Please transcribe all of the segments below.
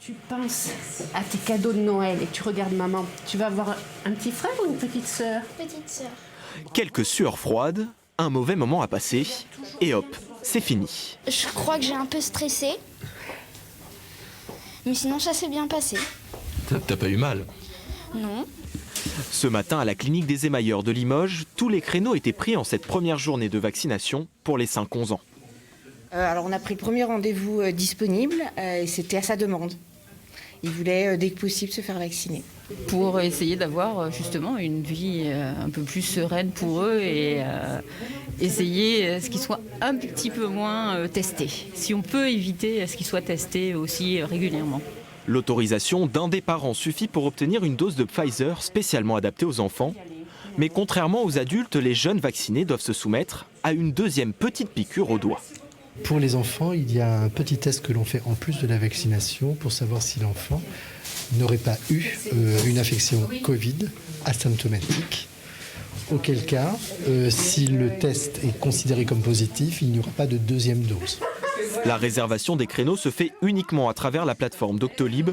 Tu penses à tes cadeaux de Noël et tu regardes maman. Tu vas avoir un petit frère ou une petite sœur? Petite sœur. Quelques sueurs froides, un mauvais moment à passer, et hop, c'est fini. Je crois que j'ai un peu stressé. Mais sinon, ça s'est bien passé. T'as pas eu mal? Non. Ce matin, à la clinique des émailleurs de Limoges, tous les créneaux étaient pris en cette première journée de vaccination pour les 5-11 ans. Alors on a pris le premier rendez-vous disponible et c'était à sa demande. Il voulait dès que possible se faire vacciner. Pour essayer d'avoir justement une vie un peu plus sereine pour eux et essayer ce qu'ils soient un petit peu moins testés. Si on peut éviter ce qu'ils soient testés aussi régulièrement. L'autorisation d'un des parents suffit pour obtenir une dose de Pfizer spécialement adaptée aux enfants. Mais contrairement aux adultes, les jeunes vaccinés doivent se soumettre à une deuxième petite piqûre au doigt. Pour les enfants, il y a un petit test que l'on fait en plus de la vaccination pour savoir si l'enfant n'aurait pas eu une infection Covid asymptomatique. Auquel cas, si le test est considéré comme positif, il n'y aura pas de deuxième dose. La réservation des créneaux se fait uniquement à travers la plateforme Doctolib.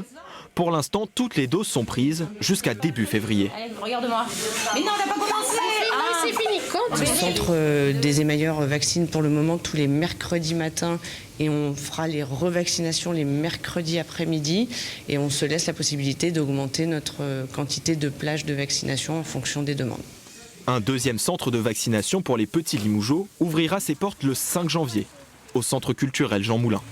Pour l'instant, toutes les doses sont prises jusqu'à début février. Allez, regarde-moi. Mais non, on n'a pas commencé. C'est fini, quand Le centre des émailleurs vaccine pour le moment tous les mercredis matins et on fera les revaccinations les mercredis après-midi et on se laisse la possibilité d'augmenter notre quantité de plages de vaccination en fonction des demandes. Un deuxième centre de vaccination pour les petits Limougeaux ouvrira ses portes le 5 janvier, au centre culturel Jean Moulin.